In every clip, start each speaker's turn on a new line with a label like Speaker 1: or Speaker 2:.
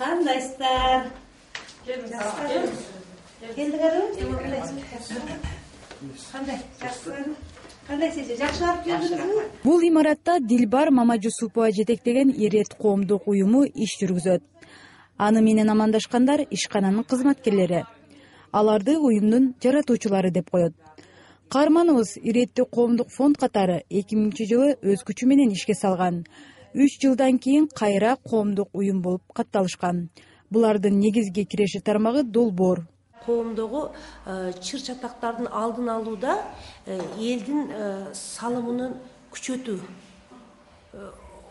Speaker 1: Кандайсыздар? Келдиңерби? Кандай сиз жакшы барып келдиңизби?
Speaker 2: Бул имаратта Дилбар Мамажусупова жетектеген Ирет коомдук уюму иш жүргүзөт. Аны менен амандашкандар ишкананын кызматкерлери. Аларды уюмдун жаратуучулары деп коет. Каарманыбыз Иретти коомдук фонд катары 2000-жылы өз күчү менен ишке салган. 3 жылдан кийин кайра коомдук уюм болуп катталышкан. Булардын негизги киреши тармагы долбоор.
Speaker 1: Коомдогу чыр чатактардын алдын алууда элдин салымынын күчөтүү.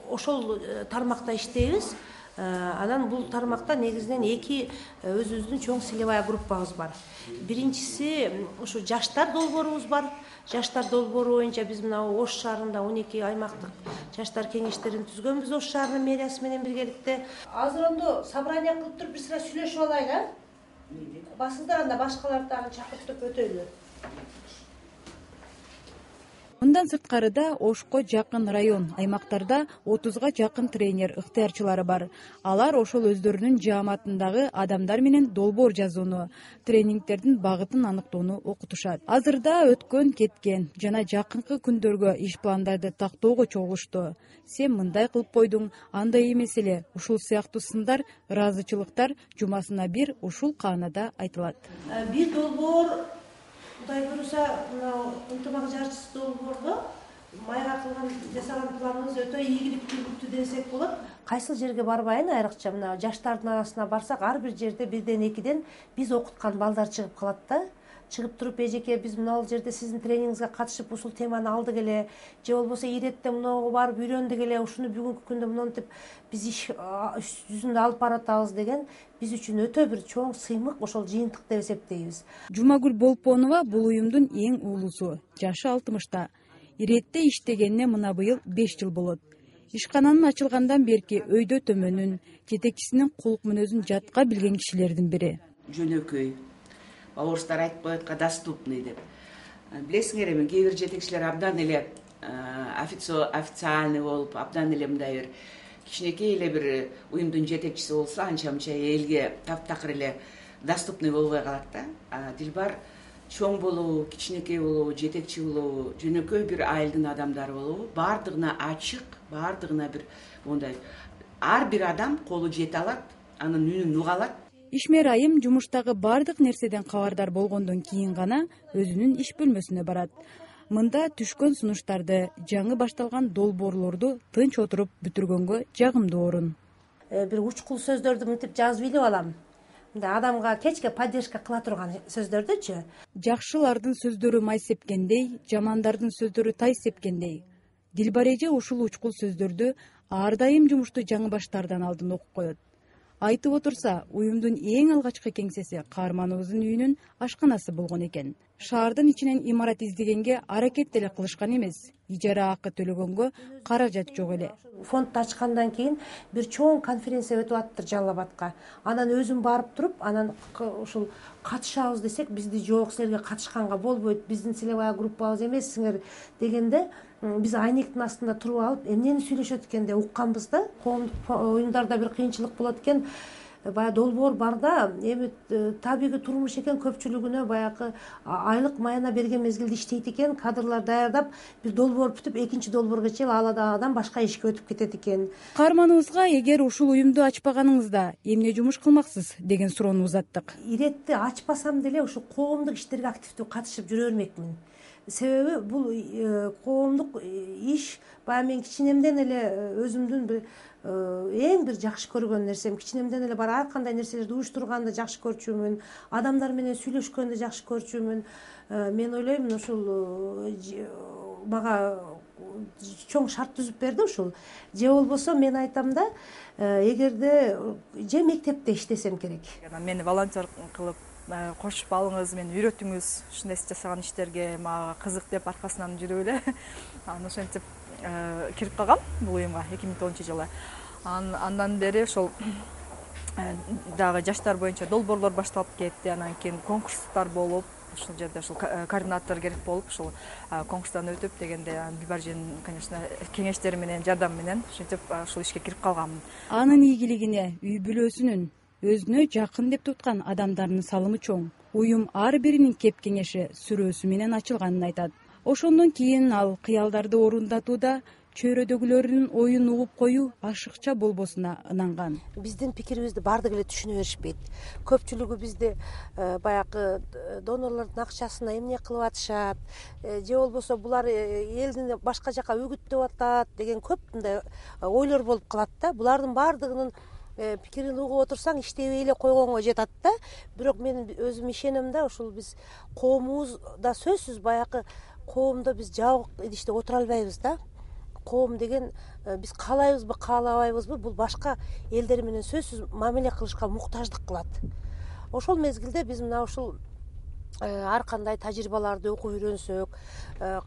Speaker 1: Ошол тармакта иштейбиз. Анан бул тармакта негизинен эки өзүбүздүн чоң целевая группабыз бар. Биринчиси ушу жаштар долбоорубуз бар. Жаштар долбоору боюнча биз мына Ош шаарында 12 аймактык жаштар кеңештерин түзгөнбүз Ош шаарынын мэриясы менен биргеликте. Азыр ондо собрание кылып туруп бир сыра сүйлөшүп алайлы. Басыңдар анда башкаларды дагы чакыртып өтөйлү.
Speaker 2: Мындан сырткарыда Ошко жакын район аймактарда 30га жакын тренер ыктыярчылары бар. Алар ошол өздөрүнүн жааматындагы адамдар менен долбоор жазууну, тренингтердин багытын аныктоону окутушат. Азырда өткөн кеткен жана жакынкы күндөргө иш пландарды тактоого чогулушту. Сен мындай кылып койдуң, андай эмес эле. Ушул сыяктуу сындар, ыраазычылыктар жумасына бир ушул каанада айтылат.
Speaker 1: Бир долбоор Кудай көрүсө, ынтымак жарчысы долбоордо майга кылган жасаган планыңыз өтө ийгиликтүү десек болот. Кайсыл жерге барбайын, айрыкча мына жаштардын арасына барсак, ар бир жерде бирден экиден биз окуткан балдар чыгып калат да. Чыгып туруп эжеке биз мына жерде сиздин тренингиңизге катышып ушул теманы алдык эле, же болбосо Иретте мынауга барып үйрөндүк эле, ушуну бүгүнкү күндө монтип биз иш жүзүндө алып баратабыз деген биз үчүн өтө бир чоң сыймык, ошол жыйынтык деп эсептейбиз.
Speaker 2: Жумагүл Болпонова бул уюмдун эң уулусу, жашы 60-та. Иретте иштегенине мына быйыл 5 жыл болот. Ишкананын ачылгандан берки өйдө төмөнүн, жетекчисинин кулук мүнөзүн жатка билген кишилердин бири.
Speaker 3: Жөнөкөй. Орустар айтып коётка доступный деп. Билесиңер эми кээ бир жетекчилер абдан эле официальный болуп, абдан эле мындай бир кичинекей эле бир уюмдун жетекчиси болсо, анча-мынча элге таптакыр эле доступный болбой калат да. Дилбар чоң болобу, кичинекей болобу, жетекчи болобу, жөнөкөй бир айылдын адамдары болобу, баардыгына ачык, баардыгына бир мондай ар бир адам колу жете алат, анын үнүн уга алат.
Speaker 2: Ишмер айым жумуштагы бардык нерседен кабардар болгондон кийин гана өзүнүн иш бөлмөсүнө барат. Мында түшкөн сунуштарды, жаңы башталган долбоорлорду тынч отуруп бүтүргөнгө жагымдуу орун.
Speaker 1: Бир учкул сөздөрдү мынтип жазып илип алам. Мындай адамга кечке поддержка кыла турган сөздөрдүчү.
Speaker 2: Жакшылардын сөздөрү май сепкендей, жамандардын сөздөрү тай сепкендей. Дилбар эже ушул учкул сөздөрдү ар дайым жумушту жаңы баштаардан алдын окуп коет. Айтып отурса, уюмдун эң алгачкы кеңсеси каарманыбыздын үйүнүн ашканасы болгон экен. Шаардын ичинен имарат издегенге аракет деле кылышкан эмес. Ижара акы төлөгөнгө каражат жок эле.
Speaker 1: Фондду ачкандан кийин бир чоң конференция өтүп аттыр Жалал Абадка. Анан өзүм барып туруп, анан ушул катышабыз десек, бизди жок, силерге катышканга болбойт, биздин целевая группабыз эмессиңер дегенде биз айнектин астында туруп алып, эмнени сүйлөшөт экен деп укканбыз да. Коомдук уюмдарда бир кыйынчылык болот экен. Баягы долбоор барда, эми табигый турмуш экен, көпчүлүгүнө баягы айлык майына берген мезгилде иштейт экен, кадрлар даярдап, бир долбоор бүтүп, экинчи долбоорго чейин ал адам башка ишке өтүп кетет экен.
Speaker 2: Каарманыбызга эгер ушул уюмду ачпаганыңызда эмне жумуш кылмаксыз деген суроону узаттык.
Speaker 1: Иретти ачпасам деле ушу коомдук иштерге активдүү катышып жүрө бермекмин. Себеби бул коомдук иш баягы мен кичинемден эле өзүмдүн бир эң бир жакшы көргөн нерсем, кичинемден эле бар ар кандай нерселерди уюштурганды жакшы көрчүмүн, адамдар менен сүйлөшкөндү жакшы көрчүмүн. Мен ойлойм, ушул мага чоң шарт түзүп берди ушул. Же болбосо мен айтам да, эгерде же мектепте иштесем керек.
Speaker 4: Мени волонтер кылып кошуп алыңыз, мени үйрөтүңүз, ушундай жасаган иштерге мага кызык деп аркасынан жүрүп эле ошентип кирип калгам бул уюмга 2010-жылы. Андан бери ошол дагы жаштар боюнча долбоорлор башталып кетти, анан кийин конкурстар болуп, ушул жерде ушул координатор керек болуп ушул конкурстан өтүп дегенде Гүлбаржинин конечно кеңештери менен жардамы менен ушинтип ушул ишке кирип калганмын.
Speaker 2: Анын ийгилигине үй бүлөсүнүн өзүнө жакын деп туткан адамдардын салымы чоң. Уюм ар биринин кеп кеңеши сүрөөсү менен ачылганын айтат. Ошондон кийин ал кыялдарды орундатууда чөйрөдөгүлөрдүн оюн угуп коюу ашыкча болбосуна ынанган.
Speaker 1: Биздин пикирибизди баардыгы эле түшүнө беришпейт. Көпчүлүгү бизди баягы донорлордун акчасына эмне кылып атышат, же болбосо булар элдин башка жака үгүттөп атат деген көп мындай ойлор болуп калат да. Булардын баардыгынын пикирин угуп отурсаң иштебей эле койгонго жетат да. Бирок мен өзүм ишенем да, ушул биз коомубузда сөзсүз баягы коомдо биз жабык идиште отура албайбыз да. Коом деген биз каалайбызбы, каалабайбызбы, бул башка элдер менен сөзсүз мамиле кылышка муктаждык кылат. Ошол мезгилде биз мына ушул ар кандай тажрыйбаларды окуп үйрөнсөк,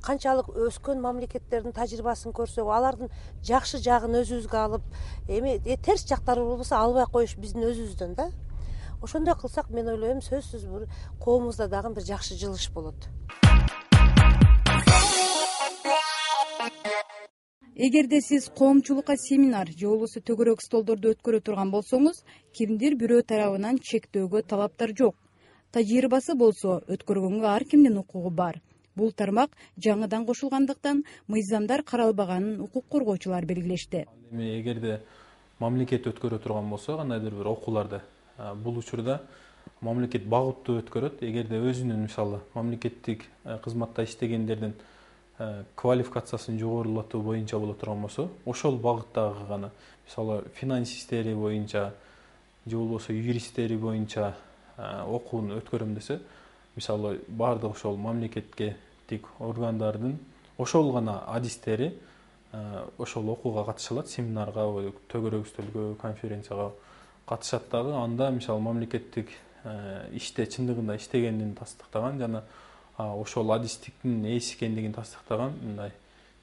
Speaker 1: канчалык өскөн мамлекеттердин тажрыйбасын көрсөк, алардын жакшы жагын өзүбүзгө алып, эми терс жактары болбосо албай коюш биздин өзүбүздөн да. Ошондой кылсак, мен ойлойм, сөзсүз бир коомубузда дагы бир жакшы жылыш болот.
Speaker 2: Эгерде сиз коомчулукка семинар же болбосо төгөрөк столдорду өткөрө турган болсоңуз, кимдир бирөө тарабынан чектөөгө талаптар жок. Тажрыйбасы болсо өткөргөнгө ар кимдин укугу бар. Бул тармак жаңыдан кошулгандыктан мыйзамдар каралбаганын укук коргоочулар белгилешти.
Speaker 5: Эгерде мамлекет өткөрө турган болсо, кандайдыр бир окууларды, бул учурда мамлекет багыттуу өткөрөт. Эгерде өзүнүн мисалы мамлекеттик кызматта иштегендердин квалификациясын жогорулатуу боюнча боло турган болсо, ошол багыттагы гана, мисалы финансисттери боюнча же болбосо юристтери боюнча окууну өткөрөм десе, мисалы баардык ошол мамлекеттик органдардын ошол гана адистери ошол окууга катышалат, семинарга, төгөрөк үстөлгө, конференцияга катышат дагы. Анда мисалы мамлекеттик иште чындыгында иштегенин тастыктаган жана ошол адистиктин ээси экендигин тастыктаган мындай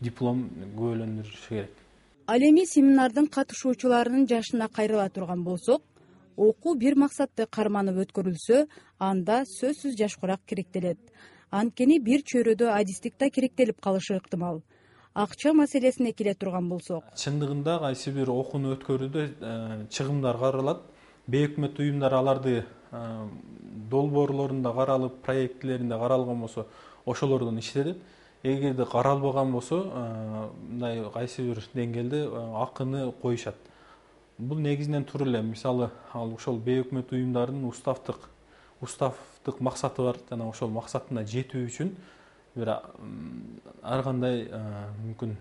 Speaker 5: диплом күбөлөндүрүшү керек.
Speaker 2: Ал эми семинардын катышуучуларынын жашына кайрыла турган болсок, окуу бир максатты карманып өткөрүлсө, анда сөзсүз жашкурак керектелет. Анткени бир чөйрөдө адистик да керектелип калышы ыктымал. Акча маселесине келе турган болсок,
Speaker 5: чындыгында кайсы бир окууну өткөрүүдө чыгымдар каралат. Бейөкмөт уюмдар аларды долбоорлорунда каралып, проектилеринде каралган болсо, ошолордон иштетет. Эгерде каралбаган болсо, мындай кайсы бир деңгээлде акыны коюшат. Бул негизинен тура эле, мисалы, ал ошол бейөкмөт уюмдардын уставдык максаты бар жана ошол максатына жетүү үчүн бир ар кандай мүмкүн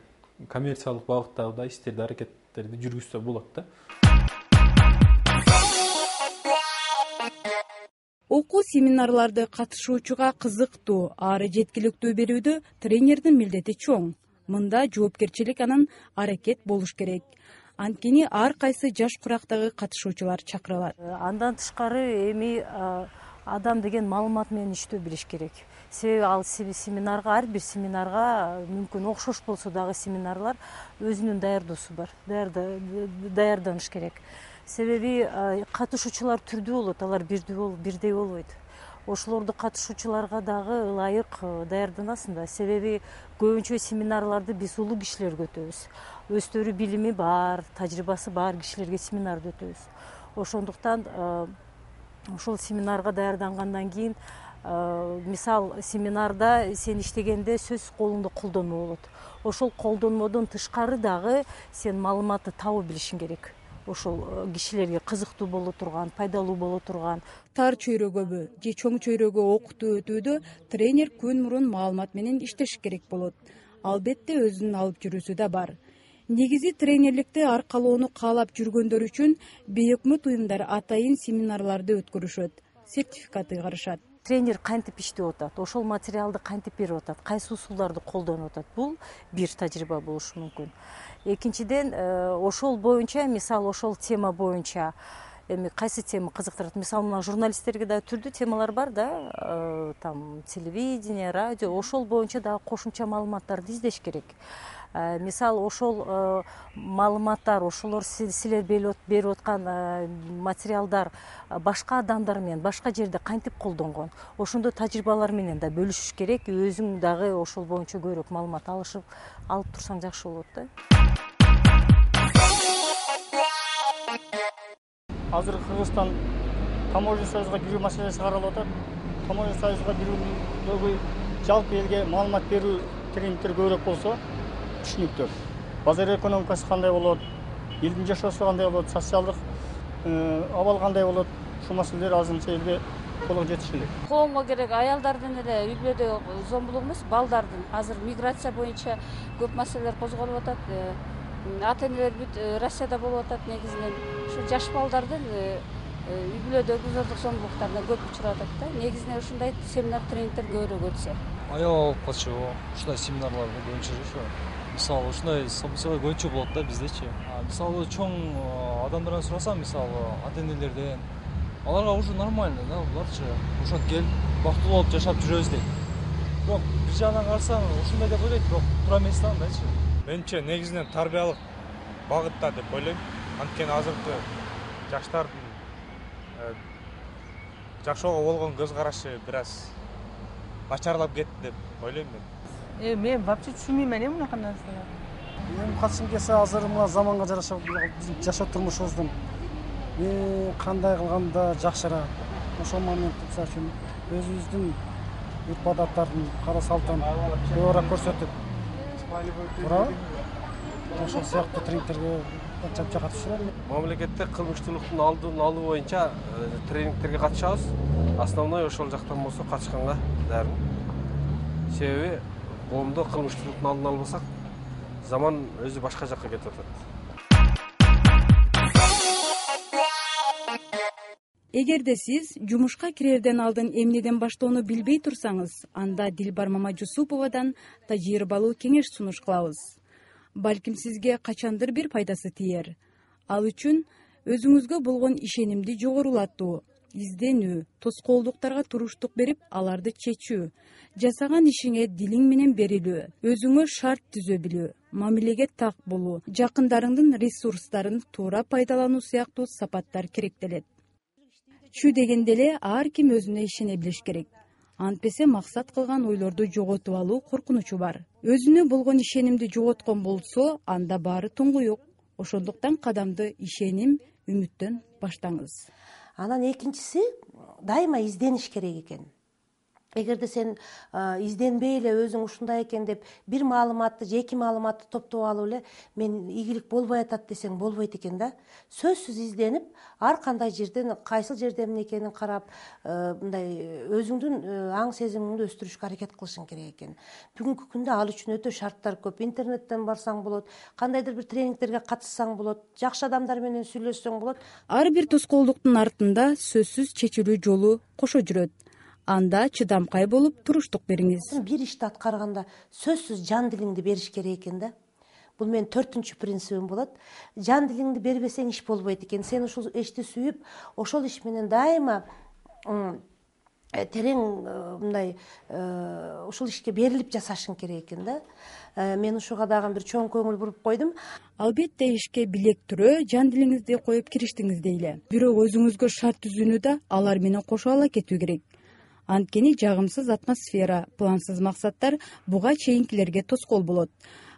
Speaker 5: коммерциялык багыттагы да иштерди, аракеттерди жүргүзсө болот да.
Speaker 2: окуу семинарларды катышуучуга кызыктуу, ары жеткиликтүү берүүдө тренердин милдети чоң. Мында жоопкерчилик анан аракет болуш керек. Анткени ар кайсы жаш курактагы катышуучулар чакырылат.
Speaker 6: Андан тышкары эми адам деген маалымат менен иштөө билиш керек. Себеби ал семинарга, ар бир семинарга мүмкүн окшош болсо дагы семинарлар өзүнүн даярдоосу бар. Даярданыш керек. Себеби катышуучулар түрдүү болот, алар бирдей болбойт. Ошолорду катышуучуларга дагы ылайык даярданасың да. Себеби көбүнчө семинарларды биз улуу кишилерге өтөбүз. Өздөрү билими бар, тажрыйбасы бар кишилерге семинарды өтөбүз. Ошондуктан ошол семинарга даярдангандан кийин, мисал семинарда сен иштегенде сөз колуңда колдонмо болот. Ошол колдонмодон тышкары дагы сен маалыматты табып билишиң керек. Ошол кишилерге кызыктуу боло турган, пайдалуу боло турган.
Speaker 2: Тар чөйрөгөбү же чоң чөйрөгө окутуу өтүүдө тренер күн мурун маалымат менен иштеш керек болот. Албетте өзүнүн алып жүрүүсү да бар. Негизи тренерликти аркалоону каалап жүргөндөр үчүн бейөкмөт уюмдар атайын семинарларды өткөрүшөт, сертификат ыйгарышат.
Speaker 6: Тренер кантип иштеп атат, ошол материалды кантип берип атат, кайсы усулдарды колдонуп атат, бул бир тажрыйба болушу мүмкүн. Экинчиден, ошол боюнча, мисал ошол тема боюнча эми кайсы тема кызыктырат? Мисалы, мына журналисттерге да түрдүү темалар бар да, там телевидение, радио, ошол боюнча дагы кошумча маалыматтарды издеш керек. Мисалы ошол маалыматтар, ошолор силер берип аткан материалдар башка адамдар менен башка жерде кантип колдонгон, ошондой тажрыйбалар менен да бөлүшүш керек. Өзүң дагы ошол боюнча көбүрөөк маалымат алып турсаң жакшы болот да.
Speaker 7: Азыр Кыргызстан Таможня союзга кирүү маселеси каралып атат. Таможня союзга кирүүдөгү жалпы элге маалымат берүү тренингтер көбүрөөк болсо түшүнүктүү. Базар экономикасы кандай болот, элдин жашоосу кандай болот, социалдык абал кандай болот, ушул маселелер азырынча элге толук жетиш керек.
Speaker 8: Коомго керек аялдардын эле үй бүлөдө зомбулук эмес, балдардын азыр миграция боюнча көп маселелер козголуп атат. Ата энелер бүт Россияда болуп атат негизинен. Ушу жаш балдардын үй бүлөдөгү зордук зомбулуктарына көп учурап атат да. Негизинен ушундай семинар тренингтер көбүрөөк өтсө.
Speaker 9: Аял алып калчу, ушундай семинарларды көбүнчө мисалы ушундай событиялар көбүнчө болот да биздечи. Мисалы чоң адамдардан сурасам, мисалы ата энелерден, аларга уже нормально да, буларчы ошо келип бактылуу болуп жашап жүрөбүз дейт. Бирок бир жагынан карасаң ушундай деп ойлойт, бирок туура эмес да андайчы.
Speaker 10: Менимче негизинен тарбиялык багытта деп ойлойм. Анткени азыркы жаштардын жашоого болгон көз карашы бир аз начарлап кетти деп ойлойм мен.
Speaker 11: Мен вообще түшүнбөйм мынакай нерселерди.
Speaker 7: Эми катышым келсе азыр мына заманга жараша биздин жашоо турмушубуздун кандай кылганда жакшыраак. Ошол моментте мисалы үчүн өзүбүздүн үрп адаттардын кара салттарын көбүрөөк көрсөтүп, туурабы? Ошол сыяктуу тренингтерге канча катышып жүрөм.
Speaker 10: Мамлекетте кылмыштуулуктун алдын алуу боюнча тренингтерге катышабыз. Основной ошол жактан болсо катышканга даярмын. Себеби коомдо кылмыштуулуктун алдын албасак, заман өзү башка жакка кетип атат.
Speaker 2: Эгерде сиз жумушка кирерден алдын эмнеден баштоону билбей турсаңыз, анда Дилбар Мамажусуповадан тажрыйбалуу кеңеш сунуш кылабыз. Балким сизге качандыр бир пайдасы тиер. Ал үчүн өзүңүзгө болгон ишенимди жогорулатуу, изденүү, тоскоолдуктарга туруштук берип, аларды чечүү, жасаган ишиңе дилиң менен берилүү, өзүңө шарт түзө билүү, мамилеге так болуу, жакындарыңдын ресурстарын туура пайдалануу сыяктуу сапаттар керектелет. Чү дегенде эле ар ким өзүнө ишене билиш керек. Антпесе максат кылган ойлорду жоготуп алуу коркунучу бар. Өзүнө болгон ишенимди жоготкон болсо, анда баары туңгуюк. Ошондуктан кадамды ишеним, үмүттөн баштаңыз.
Speaker 1: Анан экинчиси дайыма издениш керек экен. Эгерде сен изденбей эле өзүң ушундай экен деп бир маалыматты же эки маалыматты топтоп алып эле мен ийгилик болбой атат десең болбойт экен да. Сөзсүз изденип, ар кандай жерден кайсыл жерде эмне экенин карап, мындай өзүңдүн аң сезимиңди өстүрүшкө аракет кылышың керек экен. Бүгүнкү күндө ал үчүн өтө шарттар көп. Интернеттен барсаң болот, кандайдыр бир тренингтерге катышсаң болот, жакшы адамдар менен сүйлөшсөң болот.
Speaker 2: Ар бир тоскоолдуктун артында сөзсүз чечилүү жолу кошо жүрөт. Анда чыдамкай болуп туруштук бериңиз.
Speaker 1: Бир ишти аткарганда сөзсүз жан дилиңди бериш керек экен да. Бул менин 4-чү принцибим болот. Жан дилиңди бербесең иш болбойт экен. Сен ушул ишти сүйүп, ошол иш менен дайыма терең мындай ушул ишке берилип жасашың керек экен да. Мен ушуга дагы бир чоң көңүл буруп койдум.
Speaker 2: Албетте ишке билек түрө жан дилиңизди коюп кириштиңиз дейле. Бирок өзүңүзгө шарт түзүүнү да алар менен кошо ала кетүү керек. Анткени жагымсыз атмосфера, плансыз максаттар буга чейинкилерге тоскоол болот.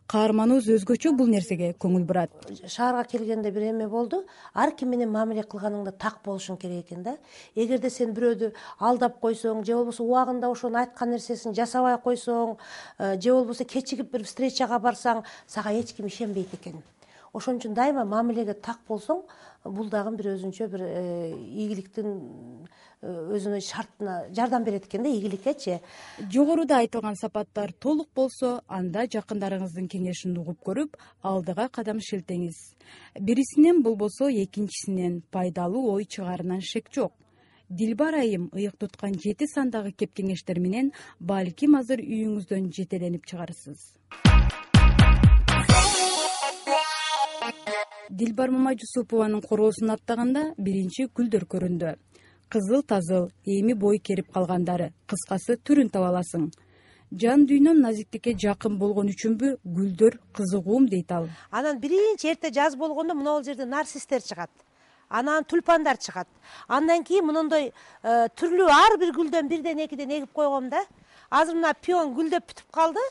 Speaker 2: Каарманыбыз өзгөчө бул нерсеге көңүл бурат.
Speaker 1: Шаарга келгенде бир эме болду. Ар ким менен мамиле кылганыңда так болушуң керек экен да. Эгерде сен бирөөдү алдап койсоң, же болбосо убагында ошонун айткан нерсесин жасабай койсоң, же болбосо кечигип бир встречага барсаң, сага эч ким ишенбейт экен. Ошон үчүн дайыма мамилеге так болсоң, бул дагы бир өзүнчө бир ийгиликтин өзүнө шартына жардам берет экен да, ийгиликкечи.
Speaker 2: Жогоруда айтылган сапаттар толук болсо, анда жакындарыңыздын кеңешин угуп көрүп, алдыга кадам шилтеңиз. Бирисинен болбосо экинчисинен пайдалуу ой чыгарынан шек жок. Дилбар айым ыйык туткан 7 сандагы кеп кеңештер менен балким азыр үйүңүздөн жетеленип чыгарсыз. Дилбар Мамажусупованын короосун аттаганда биринчи гүлдөр көрүндү. Кызыл тазыл, эми бой керип калгандары, кыскасы түрүн таба аласың. Жан дүйнөн назиктикке жакын болгон үчүнбү гүлдөр кызыгуум дейт ал.
Speaker 1: Анан биринчи эрте жаз болгондо мына жерде нарцисстер чыгат. Анан тюльпандар чыгат. Андан кийин мындай түрлүү ар бир гүлдөн бирден экиден эгип койгом да. Азыр мына пион гүлдөп бүтүп калды.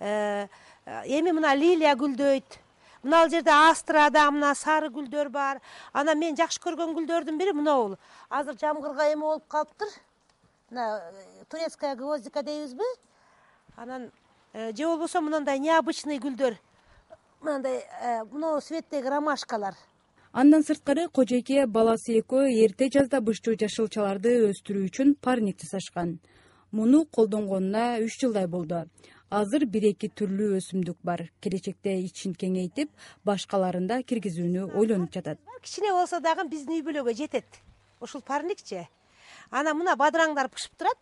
Speaker 1: Эми мына лилия гүлдөйт. Мына жерде астрада мына сары гүлдөр бар. Анан мен жакшы көргөн гүлдөрдүн бири мынау. Азыр жамгырга эме болуп калыптыр. Мына турецкая гвоздика дейбизби? Анан же болбосо мындай необычный гүлдөр. Мындай мына цветтеги ромашкалар.
Speaker 2: Андан сырткары кожойке баласы экөө эрте жазда бышчу жашылчаларды өстүрүү үчүн парник жасашкан. Муну колдонгонуна 3 жылдай болду. Азыр 1-2 түрлүү өсүмдүк бар. Келечекте ичин кеңейтип, башкаларында киргизүүнү ойлонуп жатат.
Speaker 1: Кичине болсо дагы биздин үй бүлөгө жетет. Ушул парникче. Ана мына бадыраңдар пышып турат.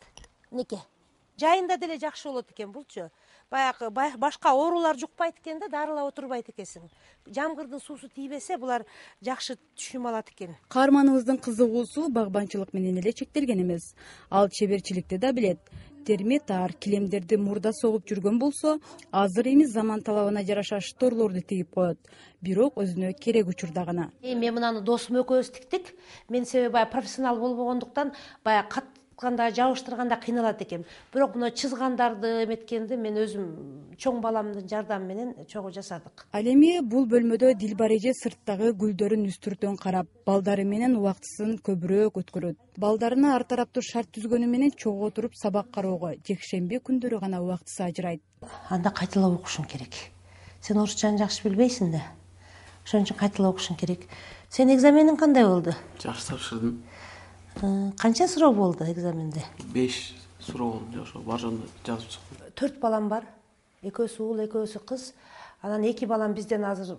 Speaker 1: Нике. Жайында деле жакшы болот экен булчу. Баягы башка оорулар жукпайт экен да, дарылап отурбайт экенсиң. Жамгырдын суусу тийбесе, булар жакшы түшүм алат экен.
Speaker 2: Каарманыбыздын кызыгуусу багбанчылык менен эле чектелген эмес. Ал чеберчиликти да билет. Терме таар килемдерди мурда согуп жүргөн болсо, азыр эми заман талабына жараша шторлорду тигип коет. Бирок өзүнө керек учурда гана.
Speaker 1: Мен мынаны досум экөөбүз тиктик. Мен себеби профессионал болбогондуктан баягы катканда, жабыштырганда кыйналат экен. Бирок мына чызгандарды эметкенди мен өзүм чоң баламдын жардамы менен чогуу жасадык.
Speaker 2: Ал эми бул бөлмөдө Дилбар эже сырттагы гүлдөрүн үстүртөн карап, балдары менен убактысын көбүрөөк өткөрөт. Балдарына ар тараптуу шарт түзгөнү менен чогуу отуруп сабак кароого жекшемби күндөрү гана убактысы ажырайт.
Speaker 1: Анда кайталап окушуң керек. Сен орусчаны жакшы билбейсиң да. Ошон үчүн кайталап окушуң керек. Сен экзамениң кандай болду?
Speaker 12: Жакшы тапшырдым.
Speaker 1: Канча суроо болду экзаменде?
Speaker 12: 5 суроо болду, ошо бажонду жазып чыктым.
Speaker 1: 4 балам бар. Экөөсү уул, экөөсү кыз. Анан 2 балам бизден азыр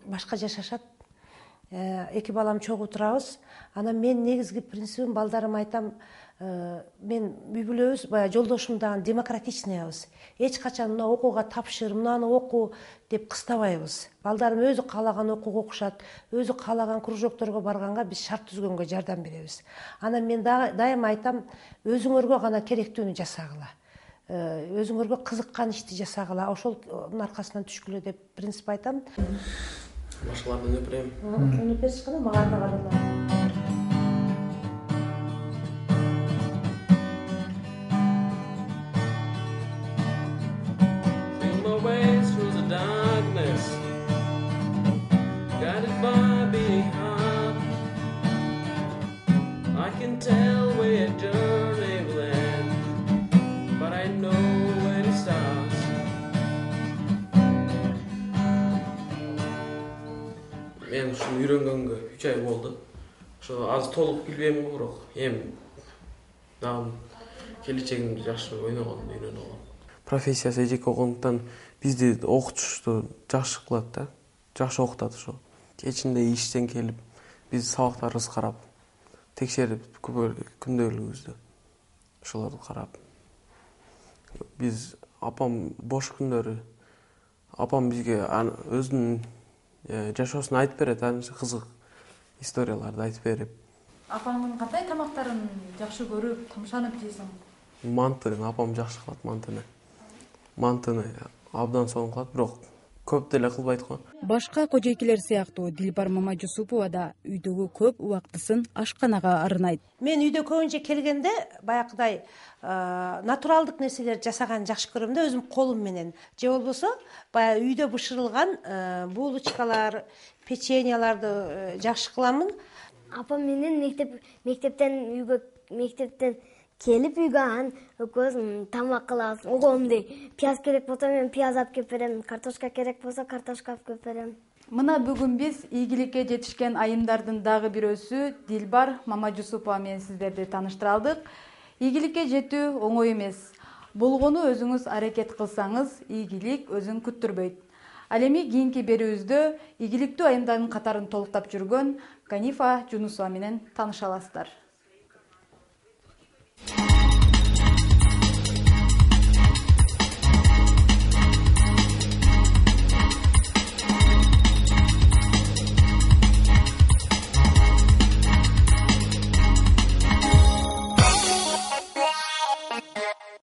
Speaker 1: башка жашашат. 2 балам чогуу турабыз. Анан мен негизги принцибим балдарыма айтам, мен үй бүлөбүз баягы жолдошум дагы демократичныйбыз. Эч качан мына окууга тапшыр, мынаны оку деп кыстабайбыз. Балдарым өзү каалаган окууга окушат, өзү каалаган кружокторго барганга биз шарт түзгөнгө жардам беребиз. Анан мен дайыма айтам, өзүңөргө гана керектүүнү жасагыла. Өзүңөргө кызыккан ишти жасагыла. Ошонун аркасынан түшкүлө деп принцип айтам.
Speaker 12: Башкалардан өпүрөм.
Speaker 1: Өпөсүз гана мага да карайлар.
Speaker 12: Мен ушуну үйрөнгөнгө 3 ай болду. Ошо азыр толук билбейм, бирок эми дагы келечегимди жакшы ойногон, үйрөнүп алгам. Профессиясы эжек болгондуктан бизди окутушту жакшы кылат да, жакшы окутат ошо. Кечинде иштен келип, биз сабактарыбызды карап, текшерип күндөлүгүбүздү ошолорду карап. Биз апам бош күндөрү апам бизге өзүнүн жашоосун айтып берет, анча кызык историяларды айтып берип.
Speaker 2: Апаңдын кандай тамактарын жакшы көрүп, тамшанып жейсиң?
Speaker 12: Мантыны апам жакшы кылат, мантыны абдан сонун кылат, бирок көп деле кылбайт го.
Speaker 2: Башка кожойкелер сыяктуу Дилбар Мамажусупова да үйдөгү көп убактысын ашканага арнайт.
Speaker 1: Мен үйдө көбүнчө келгенде баягыдай натуралдык нерселерди жасаганды жакшы көрөм да, өзүм колум менен. Же болбосо баягы үйдө бышырылган булочкалар, печеньяларды жакшы кыламын.
Speaker 13: Апам менен мектептен келип үйгө анан экөөбүз тамак кылабыз. Огондой пияз керек болсо мен пияз алып келип берем, картошка керек болсо картошка алып келип берем.
Speaker 2: Мына бүгүн биз ийгиликке жетишкен айымдардын дагы бирөөсү Дилбар Мамажусупова менен сиздерди тааныштыра алдык. Ийгиликке жетүү оңой эмес. Болгону өзүңүз аракет кылсаңыз, ийгилик өзүн күттүрбөйт. Ал эми кийинки берүүбүздө ийгиликтүү айымдардын катарын толуктап жүргөн Канифа Жунусова менен тааныша аласыздар.